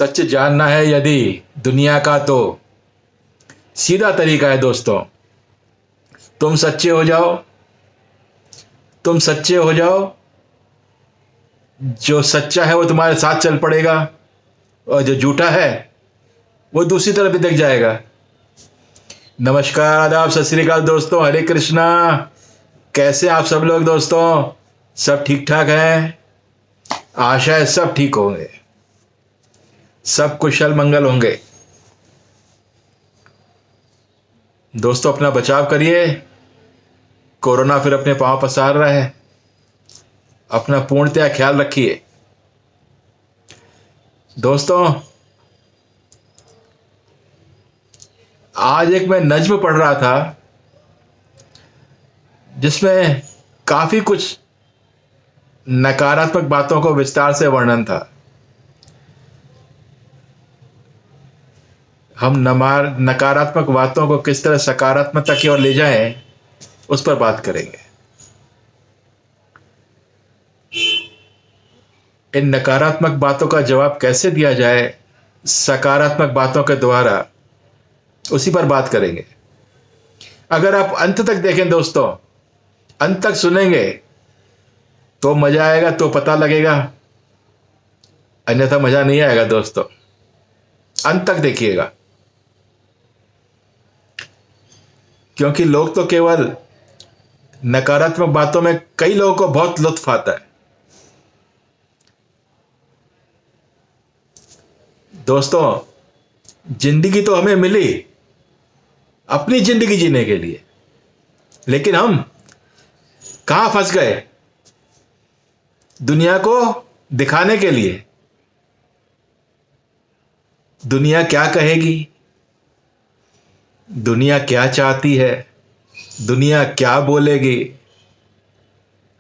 सच जानना है यदि दुनिया का तो सीधा तरीका है दोस्तों, तुम सच्चे हो जाओ, तुम सच्चे हो जाओ। जो सच्चा है वो तुम्हारे साथ चल पड़ेगा और जो झूठा है वो दूसरी तरफ भी दिख जाएगा। नमस्कार, आदाब, सत श्री अकाल दोस्तों, हरे कृष्णा। कैसे आप सब लोग दोस्तों? सब ठीक ठाक हैं? आशा है सब ठीक होंगे, सब कुशल मंगल होंगे। दोस्तों अपना बचाव करिए, कोरोना फिर अपने पांव पसार रहा है। अपना पूर्णतया ख्याल रखिए दोस्तों। आज एक मैं नज्म पढ़ रहा था जिसमें काफी कुछ नकारात्मक बातों को विस्तार से वर्णन था। हम नकारात्मक बातों को किस तरह सकारात्मकता की ओर ले जाएं, उस पर बात करेंगे। इन नकारात्मक बातों का जवाब कैसे दिया जाए सकारात्मक बातों के द्वारा, उसी पर बात करेंगे। अगर आप अंत तक देखें दोस्तों, अंत तक सुनेंगे तो मजा आएगा, तो पता लगेगा, अन्यथा मजा नहीं आएगा दोस्तों। अंत तक देखिएगा, क्योंकि लोग तो केवल नकारात्मक बातों में कई लोगों को बहुत लुत्फ आता है दोस्तों। जिंदगी तो हमें मिली अपनी जिंदगी जीने के लिए, लेकिन हम कहां फंस गए? दुनिया को दिखाने के लिए। दुनिया क्या कहेगी, दुनिया क्या चाहती है, दुनिया क्या बोलेगी,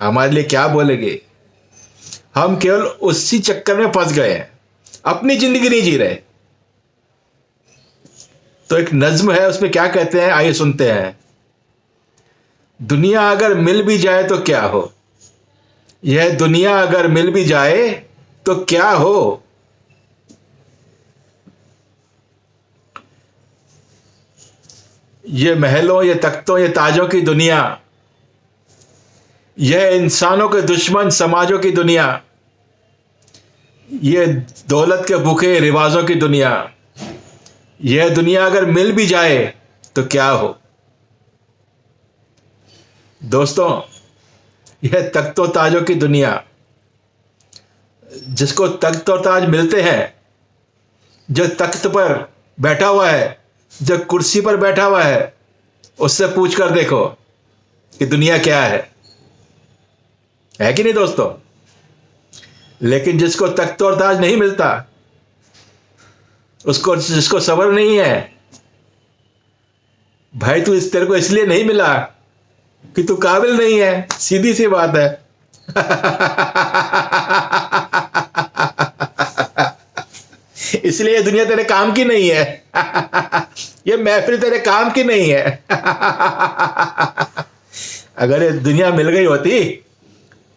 हमारे लिए क्या बोलेगी, हम केवल उसी चक्कर में फंस गए हैं, अपनी जिंदगी नहीं जी रहे। तो एक नज्म है, उसमें क्या कहते हैं, आइए सुनते हैं। दुनिया अगर मिल भी जाए तो क्या हो, यह दुनिया अगर मिल भी जाए तो क्या हो। ये महलों, ये तख्तों, ये ताजों की दुनिया, यह इंसानों के दुश्मन समाजों की दुनिया, ये दौलत के भूखे रिवाजों की दुनिया, यह दुनिया अगर मिल भी जाए तो क्या हो। दोस्तों यह तख्तों ताजों की दुनिया, जिसको तख्त और ताज मिलते हैं, जो तख्त पर बैठा हुआ है, जो कुर्सी पर बैठा हुआ है, उससे पूछ कर देखो कि दुनिया क्या है कि नहीं दोस्तों। लेकिन जिसको तख्त और ताज नहीं मिलता, उसको, जिसको सब्र नहीं है, भाई तू तेरे को इसलिए नहीं मिला कि तू काबिल नहीं है, सीधी सी बात है। इसलिए ये दुनिया तेरे काम की नहीं है। ये महफिल तेरे काम की नहीं है। अगर ये दुनिया मिल गई होती,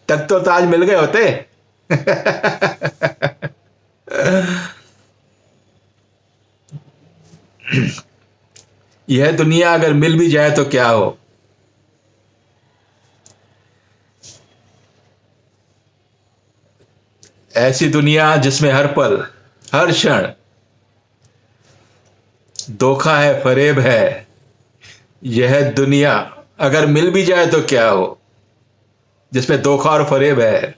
तख्त और ताज मिल गए होते, यह दुनिया अगर मिल भी जाए तो क्या हो। ऐसी दुनिया जिसमें हर पल, हर क्षण धोखा है, फरेब है, यह दुनिया अगर मिल भी जाए तो क्या हो, जिसमें धोखा और फरेब है।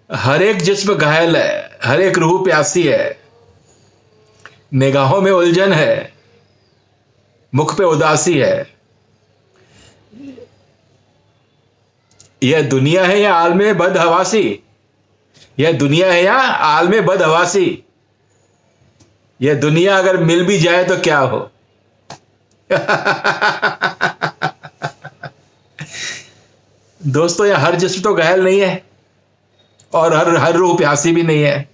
हर एक जिस्म घायल है, हर एक रूह प्यासी है, निगाहों में उलझन है, मुख पे उदासी है। यह दुनिया है या आलमे बदहवासी, यह दुनिया है या आलमे बदहवासी। यह दुनिया अगर मिल भी जाए तो क्या हो। दोस्तों यह हर जिस्म तो घायल नहीं है और हर रूह प्यासी भी नहीं है।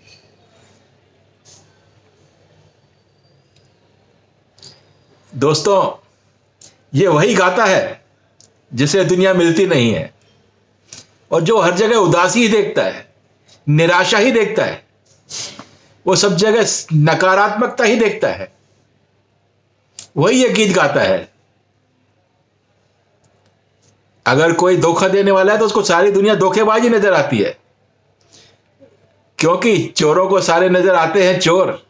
दोस्तों ये वही गाता है जिसे दुनिया मिलती नहीं है, और जो हर जगह उदासी ही देखता है, निराशा ही देखता है। वो सब जगह नकारात्मकता ही देखता है, वही ये गीत गाता है। अगर कोई धोखा देने वाला है तो उसको सारी दुनिया धोखेबाजी नजर आती है, क्योंकि चोरों को सारे नजर आते हैं चोर,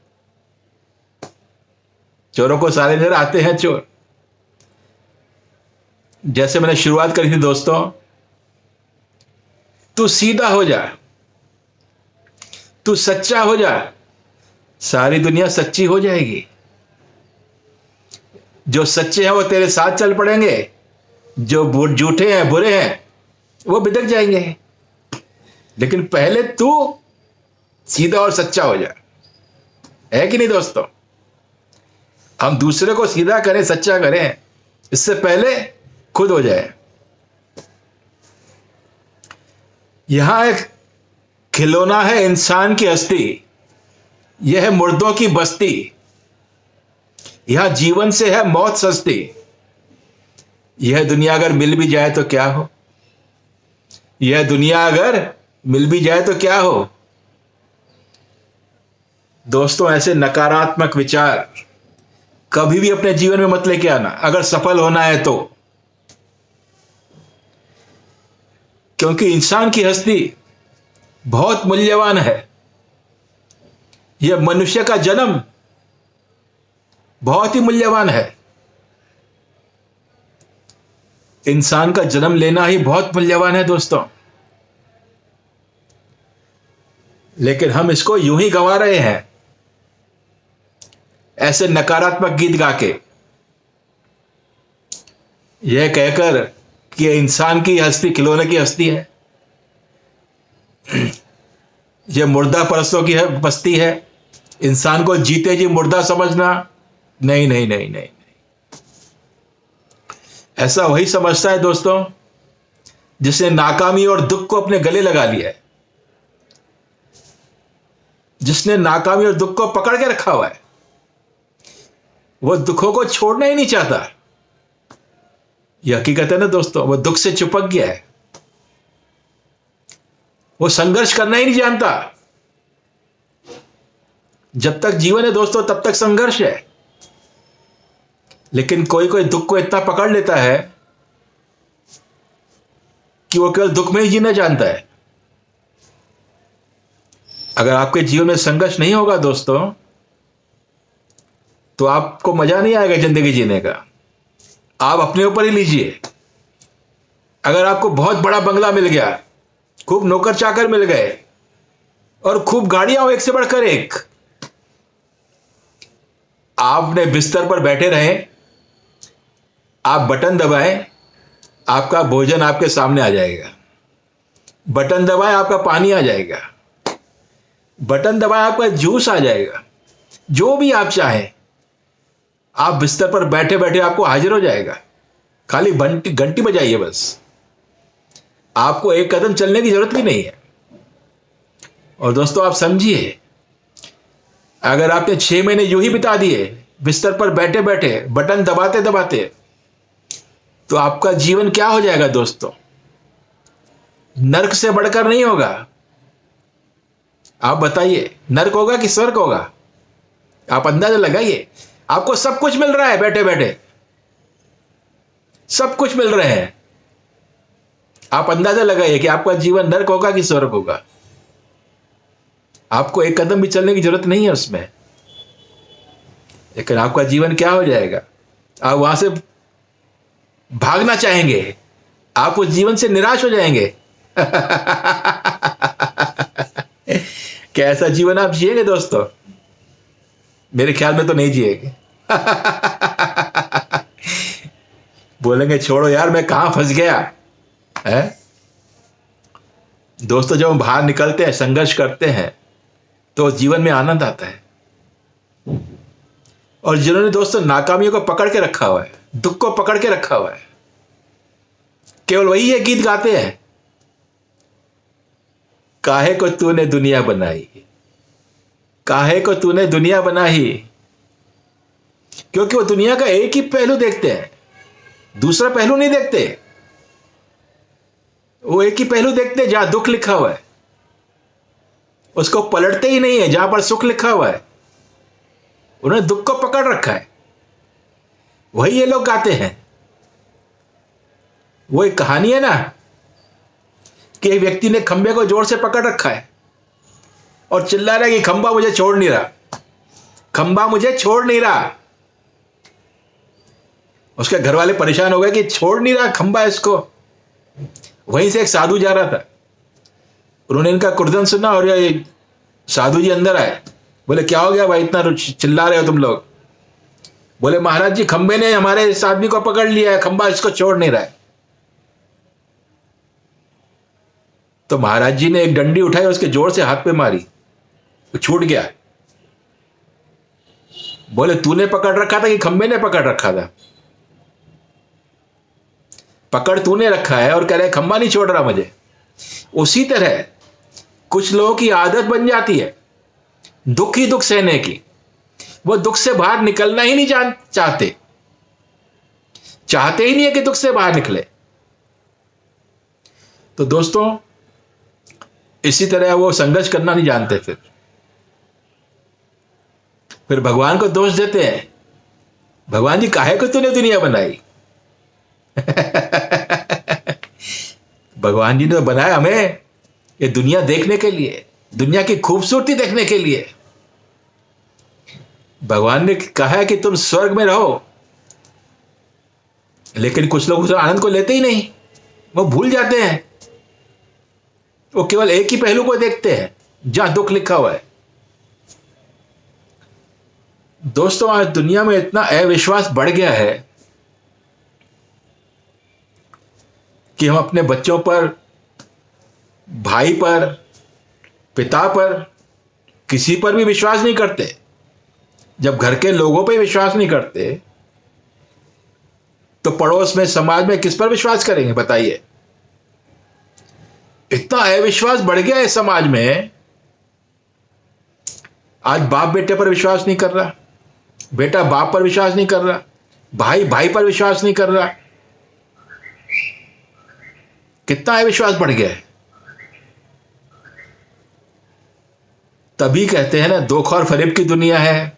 चोरों को सारे नजर आते हैं चोर। जैसे मैंने शुरुआत करी थी दोस्तों, तू सीधा हो जा, तू सच्चा हो जा, सारी दुनिया सच्ची हो जाएगी। जो सच्चे हैं वो तेरे साथ चल पड़ेंगे, जो झूठे हैं बुरे हैं वो बिदक जाएंगे। लेकिन पहले तू सीधा और सच्चा हो जा, है कि नहीं दोस्तों? हम दूसरे को सीधा करें, सच्चा करें, इससे पहले खुद हो जाए। यहां एक खिलौना है इंसान की हस्ती, यह है मुर्दों की बस्ती, यहां जीवन से है मौत सस्ती। यह दुनिया अगर मिल भी जाए तो क्या हो, यह दुनिया अगर मिल भी जाए तो क्या हो। दोस्तों, ऐसे नकारात्मक विचार कभी भी अपने जीवन में मत लेके आना अगर सफल होना है तो, क्योंकि इंसान की हस्ती बहुत मूल्यवान है। यह मनुष्य का जन्म बहुत ही मूल्यवान है। इंसान का जन्म लेना ही बहुत मूल्यवान है दोस्तों, लेकिन हम इसको यूं ही गंवा रहे हैं, ऐसे नकारात्मक गीत गा के, यह कहकर कि इंसान की हस्ती खिलौने की हस्ती है, यह मुर्दा परस्तों की बस्ती है। इंसान को जीते जी मुर्दा समझना, नहीं नहीं नहीं नहीं, ऐसा वही समझता है दोस्तों जिसने नाकामी और दुख को अपने गले लगा लिया है, जिसने नाकामी और दुख को पकड़ के रखा हुआ है, वो दुखों को छोड़ना ही नहीं चाहता। यह हकीकत है ना दोस्तों, वो दुख से चिपक गया है, वो संघर्ष करना ही नहीं जानता। जब तक जीवन है दोस्तों तब तक संघर्ष है, लेकिन कोई कोई दुख को इतना पकड़ लेता है कि वो केवल दुख में ही जीना जानता है। अगर आपके जीवन में संघर्ष नहीं होगा दोस्तों तो आपको मजा नहीं आएगा जिंदगी जीने का। आप अपने ऊपर ही लीजिए। अगर आपको बहुत बड़ा बंगला मिल गया, खूब नौकर चाकर मिल गए और खूब गाड़ियां हो एक से बढ़कर एक, आपने बिस्तर पर बैठे रहे, आप बटन दबाएं, आपका भोजन आपके सामने आ जाएगा। बटन दबाएं, आपका पानी आ जाएगा। बटन दबाएं, आपका जूस आ जाएगा। जो भी आप चाहें आप बिस्तर पर बैठे बैठे आपको हाजिर हो जाएगा। खाली घंटी बजाइए बस, आपको एक कदम चलने की जरूरत भी नहीं है। और दोस्तों आप समझिए, अगर आपने 6 महीने यूं ही बिता दिए बिस्तर पर बैठे बैठे बटन दबाते दबाते, तो आपका जीवन क्या हो जाएगा दोस्तों? नर्क से बढ़कर नहीं होगा। आप बताइए, नर्क होगा कि स्वर्ग होगा? आप अंदाजा लगाइए। आपको सब कुछ मिल रहा है, बैठे बैठे सब कुछ मिल रहे हैं। आप अंदाजा लगाइए कि आपका जीवन नर्क होगा कि स्वर्ग होगा। आपको एक कदम भी चलने की जरूरत नहीं है उसमें, लेकिन आपका जीवन क्या हो जाएगा? आप वहां से भागना चाहेंगे, आप उस जीवन से निराश हो जाएंगे। क्या ऐसा जीवन आप जिएंगे दोस्तों? मेरे ख्याल में तो नहीं जिएंगे। बोलेंगे छोड़ो यार, मैं कहां फंस गया है। दोस्तों जब हम बाहर निकलते हैं, संघर्ष करते हैं, तो जीवन में आनंद आता है। और जिन्होंने दोस्तों नाकामियों को पकड़ के रखा हुआ है, दुख को पकड़ के रखा हुआ है, केवल वही ये गीत गाते हैं, काहे को तूने दुनिया बनाई, काहे को तूने दुनिया बनाई। क्योंकि वो दुनिया का एक ही पहलू देखते हैं, दूसरा पहलू नहीं देखते। वो एक ही पहलू देखते हैं जहां दुख लिखा हुआ है, उसको पलटते ही नहीं है जहां पर सुख लिखा हुआ है। उन्होंने दुख को पकड़ रखा है। वही ये लोग गाते हैं। वो एक कहानी है ना कि एक व्यक्ति ने खंबे को जोर से पकड़ रखा है और चिल्ला रहा है कि खंबा मुझे छोड़ नहीं रहा, खंबा मुझे छोड़ नहीं रहा। उसके घर वाले परेशान हो गए कि छोड़ नहीं रहा खंबा इसको। वहीं से एक साधु जा रहा था, उन्होंने इनका कुर्दन सुना और ये साधु जी अंदर आए। बोले क्या हो गया भाई, इतना चिल्ला रहे हो तुम लोग? बोले महाराज जी खंबे ने हमारे इस आदमी को पकड़ लिया है, खंबा इसको छोड़ नहीं रहा है। तो महाराज जी ने एक डंडी उठाई, उसके जोर से हाथ पे मारी, वो छूट गया। बोले तूने पकड़ रखा था कि खंबे ने पकड़ रखा था? पकड़ तूने रखा है और कह रहे खंबा नहीं छोड़ रहा मुझे। उसी तरह कुछ लोगों की आदत बन जाती है दुख ही दुख सहने की। वो दुख से बाहर निकलना ही नहीं चाहते ही नहीं है कि दुख से बाहर निकले। तो दोस्तों इसी तरह वो संघर्ष करना नहीं जानते, फिर भगवान को दोष देते हैं। भगवान जी काहे को तूने दुनिया बनाई? भगवान जी ने बनाया हमें ये दुनिया देखने के लिए, दुनिया की खूबसूरती देखने के लिए। भगवान ने कहा है कि तुम स्वर्ग में रहो, लेकिन कुछ लोग उस आनंद को लेते ही नहीं, वो भूल जाते हैं। वो केवल एक ही पहलू को देखते हैं जहां दुख लिखा हुआ है। दोस्तों आज दुनिया में इतना अविश्वास बढ़ गया है कि हम अपने बच्चों पर, भाई पर, पिता पर, किसी पर भी विश्वास नहीं करते। जब घर के लोगों पर विश्वास नहीं करते तो पड़ोस में, समाज में किस पर विश्वास करेंगे बताइए? इतना अविश्वास बढ़ गया है समाज में। आज बाप बेटे पर विश्वास नहीं कर रहा, बेटा बाप पर विश्वास नहीं कर रहा, भाई भाई पर विश्वास नहीं कर रहा। कितना अविश्वास बढ़ गया है। तभी कहते हैं ना धोखा और फरेब की दुनिया है।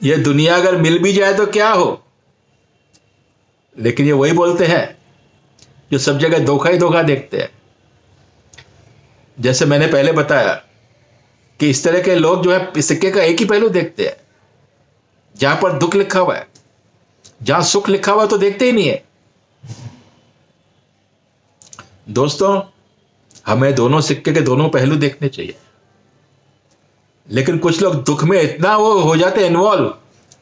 यह दुनिया अगर मिल भी जाए तो क्या हो, लेकिन ये वही बोलते हैं जो सब जगह धोखा ही धोखा देखते हैं। जैसे मैंने पहले बताया कि इस तरह के लोग जो है सिक्के का एक ही पहलू देखते हैं। जहां पर दुख लिखा हुआ है, जहां सुख लिखा हुआ तो देखते ही नहीं है। दोस्तों हमें दोनों सिक्के के दोनों पहलू देखने चाहिए, लेकिन कुछ लोग दुख में इतना वो हो जाते हैं इन्वॉल्व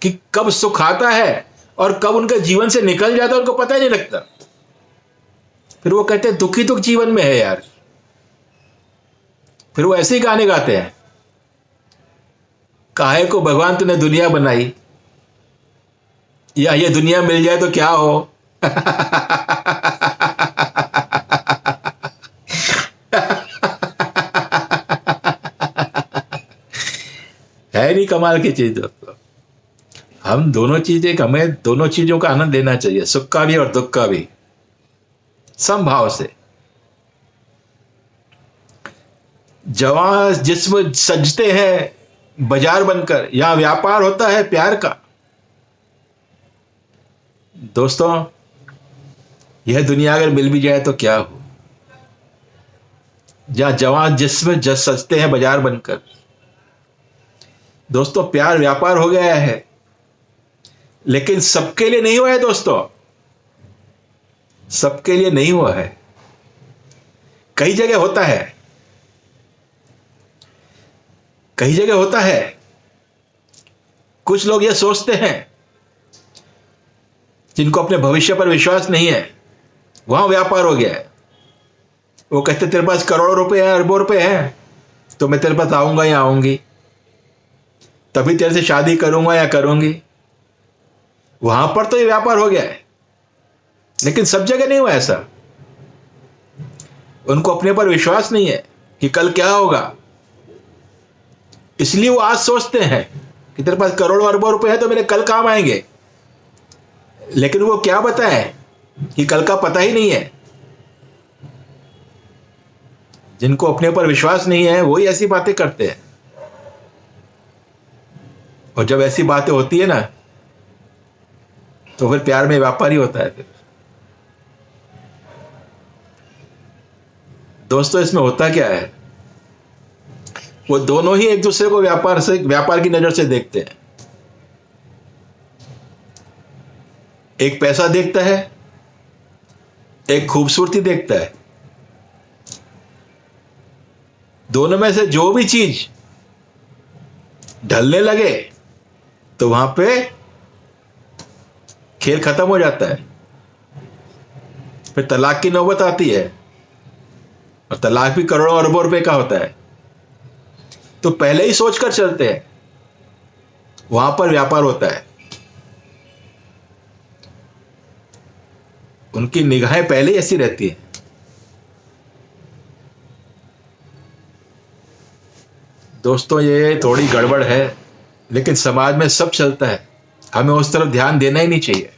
कि कब सुख आता है और कब उनके जीवन से निकल जाता है उनको पता ही नहीं लगता। फिर वो कहते हैं दुखी दुख जीवन में है यार। फिर वो ऐसे ही गाने गाते हैं, काहे को भगवान तूने दुनिया बनाई, या ये दुनिया मिल जाए तो क्या हो। है नहीं कमाल की चीज दोस्तों। हम दोनों चीजें, हमें दोनों चीजों का आनंद लेना चाहिए, सुख का भी और दुख का भी, समभाव से। जवां जिस्म सजते हैं बाजार बनकर, यहां व्यापार होता है प्यार का। दोस्तों यह दुनिया अगर मिल भी जाए तो क्या हो, जहां जवां जिस्म सजते हैं बाजार बनकर। दोस्तों प्यार व्यापार हो गया है, लेकिन सबके लिए नहीं हुआ है दोस्तों, सबके लिए नहीं हुआ है। कई जगह होता है, कई जगह होता है। कुछ लोग ये सोचते हैं, जिनको अपने भविष्य पर विश्वास नहीं है, वहां व्यापार हो गया है। वो कहते तेरे पास करोड़ों रुपए हैं, अरबों रुपए हैं, तो मैं तेरे पास आऊंगा या आऊंगी, तभी तेरे से शादी करूंगा या करूंगी। वहां पर तो ये व्यापार हो गया है, लेकिन सब जगह नहीं हुआ ऐसा। उनको अपने पर विश्वास नहीं है कि कल क्या होगा, इसलिए वो आज सोचते हैं कि तेरे पास करोड़ों अरबों रुपए हैं तो मेरे कल काम आएंगे, लेकिन वो क्या बताएं कि कल का पता ही नहीं है। जिनको अपने ऊपर विश्वास नहीं है वही ऐसी बातें करते हैं। और जब ऐसी बातें होती है ना तो फिर प्यार में व्यापार ही होता है। फिर दोस्तों इसमें होता क्या है, वो दोनों ही एक दूसरे को व्यापार की नजर से देखते हैं। एक पैसा देखता है, एक खूबसूरती देखता है। दोनों में से जो भी चीज ढलने लगे तो वहां पे खेल खत्म हो जाता है। फिर तलाक की नौबत आती है, और तलाक भी करोड़ों अरबों रुपए का होता है। तो पहले ही सोचकर चलते हैं, वहां पर व्यापार होता है। उनकी निगाहें पहले ही ऐसी रहती हैं। दोस्तों ये थोड़ी गड़बड़ है, लेकिन समाज में सब चलता है, हमें उस तरफ ध्यान देना ही नहीं चाहिए,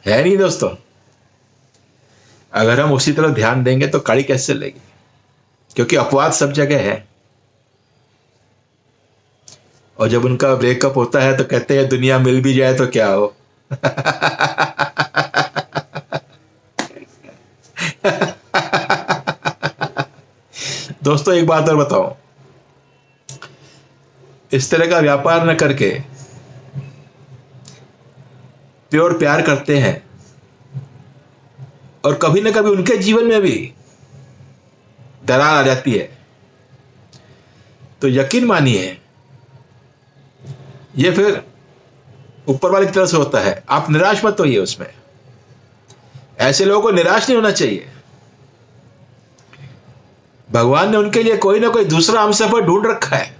है नहीं दोस्तों? अगर हम उसी तरफ ध्यान देंगे तो कड़ी कैसे चलेगी, क्योंकि अपवाद सब जगह है। और जब उनका ब्रेकअप होता है तो कहते हैं दुनिया मिल भी जाए तो क्या हो। दोस्तों एक बात और बताओ, इस तरह का व्यापार न करके प्योर प्यार करते हैं, और कभी ना कभी उनके जीवन में भी दरार आ जाती है, तो यकीन मानिए ये फिर ऊपर वाले की तरफ से होता है। आप निराश मत होइए उसमें। ऐसे लोगों को निराश नहीं होना चाहिए। भगवान ने उनके लिए कोई ना कोई दूसरा हमसफर ढूंढ रखा है,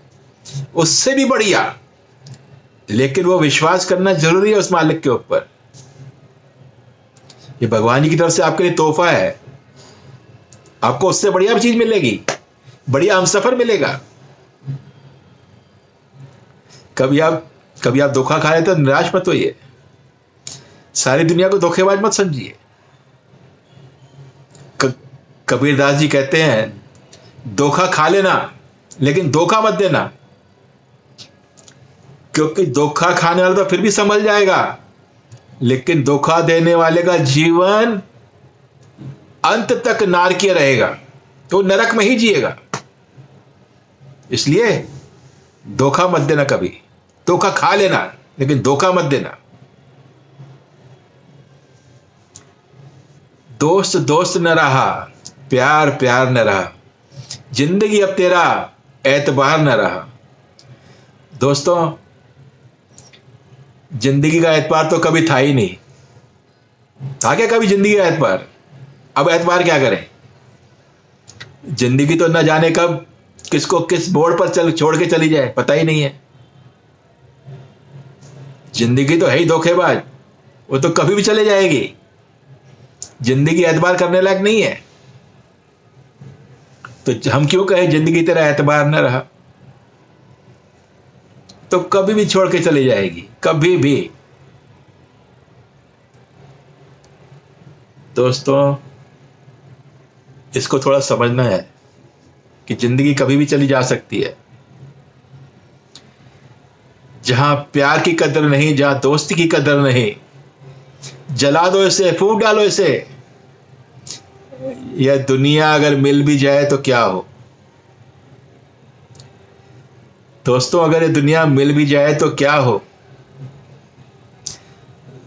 उससे भी बढ़िया। लेकिन वो विश्वास करना जरूरी है उस मालिक के ऊपर। ये भगवान जी की तरफ से आपके लिए तोहफा है, आपको उससे बढ़िया चीज मिलेगी, बढ़िया हमसफर मिलेगा। कभी आप धोखा खा रहे तो निराश मत होइए। सारी दुनिया को धोखेबाज मत समझिए। कबीरदास जी कहते हैं धोखा खा लेना लेकिन धोखा मत देना, क्योंकि धोखा खाने वाला तो फिर भी संभल जाएगा, लेकिन धोखा देने वाले का जीवन अंत तक नारकीय रहेगा, तो नरक में ही जिएगा। इसलिए धोखा मत देना कभी। धोखा खा लेना लेकिन धोखा मत देना। दोस्त दोस्त न रहा, प्यार प्यार न रहा, जिंदगी अब तेरा एतबार न रहा। दोस्तों जिंदगी का एतबार तो कभी था ही नहीं। था क्या कभी जिंदगी का एतबार? अब एतबार क्या करें? जिंदगी तो न जाने कब किसको किस बोर्ड पर छोड़ के चली जाए, पता ही नहीं है। जिंदगी तो है ही धोखेबाज, वो तो कभी भी चले जाएगी। जिंदगी एतबार करने लायक नहीं है, तो हम क्यों कहें जिंदगी तेरा एतबार न रहा? तो कभी भी छोड़ के चली जाएगी, कभी भी। दोस्तों इसको थोड़ा समझना है कि जिंदगी कभी भी चली जा सकती है। जहां प्यार की कदर नहीं, जहां दोस्ती की कदर नहीं, जला दो इसे, फूंक डालो इसे। यह दुनिया अगर मिल भी जाए तो क्या हो? दोस्तों अगर ये दुनिया मिल भी जाए तो क्या हो?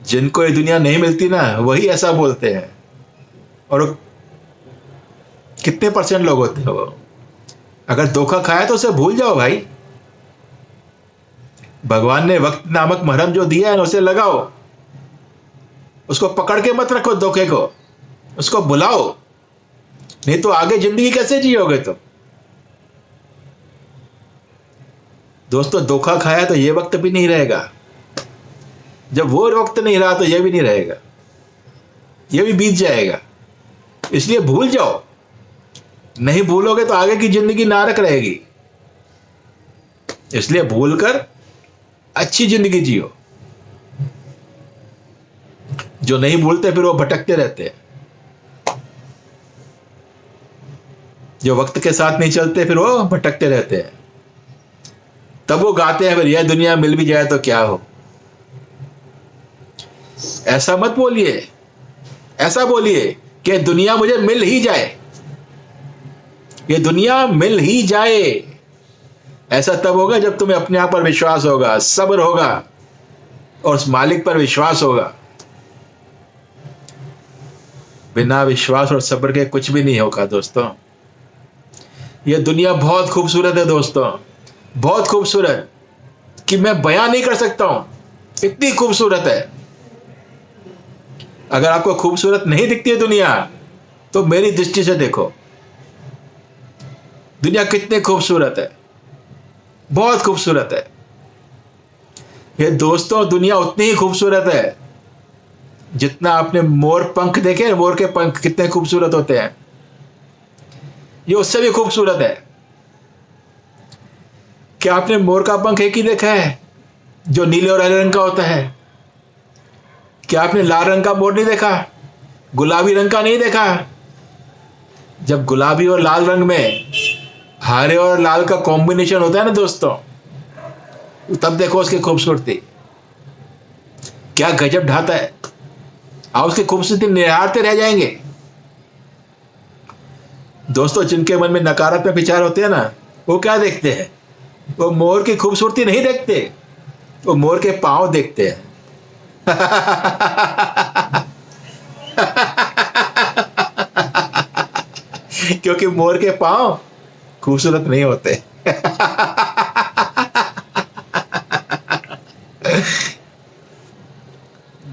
जिनको ये दुनिया नहीं मिलती ना, वही ऐसा बोलते हैं। और कितने % लोग होते हैं वो? अगर धोखा खाया तो उसे भूल जाओ भाई। भगवान ने वक्त नामक मरहम जो दिया है उसे लगाओ। उसको पकड़ के मत रखो धोखे को, उसको बुलाओ, नहीं तो आगे जिंदगी कैसे जियोगे तुम? दोस्तों धोखा खाया तो ये वक्त भी नहीं रहेगा, जब वो वक्त नहीं रहा तो ये भी नहीं रहेगा, ये भी बीत जाएगा। इसलिए भूल जाओ। नहीं भूलोगे तो आगे की जिंदगी नारक रहेगी। इसलिए भूलकर अच्छी जिंदगी जियो। जो नहीं भूलते फिर वो भटकते रहते हैं। जो वक्त के साथ नहीं चलते फिर वो भटकते रहते हैं। तब वो गाते हैं फिर यह दुनिया मिल भी जाए तो क्या हो। ऐसा मत बोलिए, ऐसा बोलिए कि दुनिया मुझे मिल ही जाए, ये दुनिया मिल ही जाए। ऐसा तब होगा जब तुम्हें अपने आप पर विश्वास होगा, सब्र होगा और उस मालिक पर विश्वास होगा। बिना विश्वास और सब्र के कुछ भी नहीं होगा दोस्तों। ये दुनिया बहुत खूबसूरत है दोस्तों, बहुत खूबसूरत कि मैं बयां नहीं कर सकता हूं, इतनी खूबसूरत है। अगर आपको खूबसूरत नहीं दिखती है दुनिया तो मेरी दृष्टि से देखो, दुनिया कितनी खूबसूरत है, बहुत खूबसूरत है। ये दोस्तों दुनिया उतनी ही खूबसूरत है जितना आपने मोर पंख देखे, मोर के पंख कितने खूबसूरत होते हैं, ये उससे भी खूबसूरत है। क्या आपने मोर का पंख एक ही देखा है जो नीले और हरे रंग का होता है? क्या आपने लाल रंग का मोर नहीं देखा, गुलाबी रंग का नहीं देखा? जब गुलाबी और लाल रंग में हरे और लाल का कॉम्बिनेशन होता है ना दोस्तों, तब देखो उसकी खूबसूरती, क्या गजब ढाता है। आप उसकी खूबसूरती निहारते रह जाएंगे। दोस्तों जिनके मन में नकारात्मक विचार होते हैं ना, वो क्या देखते हैं? वो मोर की खूबसूरती नहीं देखते, वो मोर के पांव देखते हैं। क्योंकि मोर के पांव खूबसूरत नहीं होते।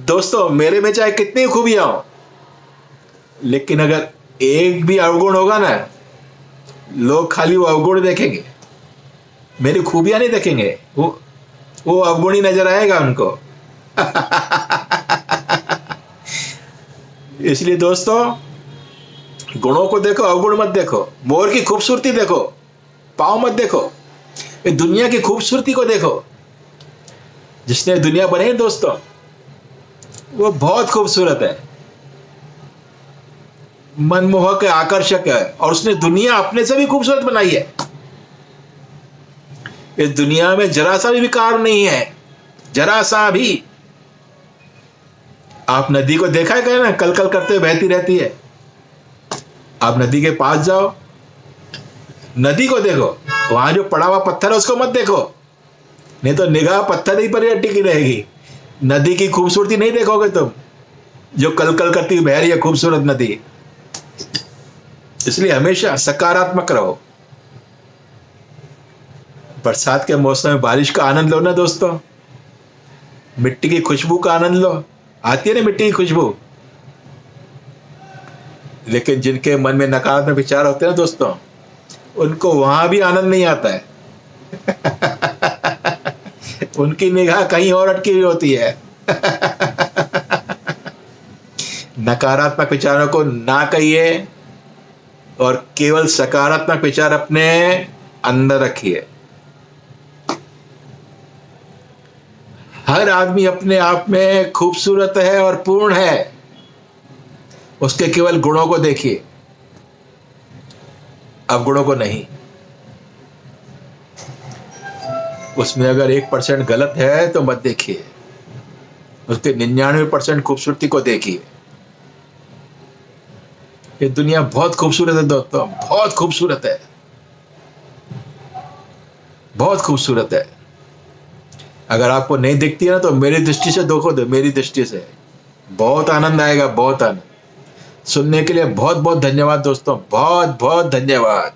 दोस्तों मेरे में चाहे कितनी खूबियां हो, लेकिन अगर एक भी अवगुण होगा ना, लोग खाली वो अवगुण देखेंगे, मेरी खूबियां नहीं देखेंगे, वो अवगुण ही नजर आएगा उनको। इसलिए दोस्तों गुणों को देखो, अवगुण मत देखो। मोर की खूबसूरती देखो, पाँव मत देखो। ये दुनिया की खूबसूरती को देखो। जिसने दुनिया बनाई दोस्तों, वो बहुत खूबसूरत है, मनमोहक है, आकर्षक है, और उसने दुनिया अपने से भी खूबसूरत बनाई है। इस दुनिया में जरा सा भी विकार नहीं है, जरा सा भी। आप नदी को देखा है क्या ना, कल कल करते हुए बहती रहती है। आप नदी के पास जाओ, नदी को देखो, वहां जो पड़ा हुआ पत्थर है उसको मत देखो, नहीं तो निगाह पत्थर ही पर टिकी रहेगी। नदी की खूबसूरती नहीं देखोगे तुम, जो कल कल करती हुई बह रही है खूबसूरत नदी। इसलिए हमेशा सकारात्मक रहो। बरसात के मौसम में बारिश का आनंद लो ना दोस्तों, मिट्टी की खुशबू का आनंद लो। आती है ना मिट्टी की खुशबू। लेकिन जिनके मन में नकारात्मक विचार होते हैं ना दोस्तों, उनको वहां भी आनंद नहीं आता है। उनकी निगाह कहीं और अटकी हुई होती है। नकारात्मक विचारों को ना कहिए और केवल सकारात्मक विचार अपने अंदर रखिए। हर आदमी अपने आप में खूबसूरत है और पूर्ण है, उसके केवल गुणों को देखिए, अवगुणों को नहीं। उसमें अगर 1% गलत है तो मत देखिए, उसके 99% खूबसूरती को देखिए। ये दुनिया बहुत खूबसूरत है दोस्तों, बहुत खूबसूरत है, बहुत खूबसूरत है। अगर आपको नहीं दिखती है ना, तो मेरी दृष्टि से देखो, मेरी दृष्टि से बहुत आनंद आएगा, बहुत आनंद। सुनने के लिए बहुत बहुत धन्यवाद दोस्तों, बहुत बहुत धन्यवाद।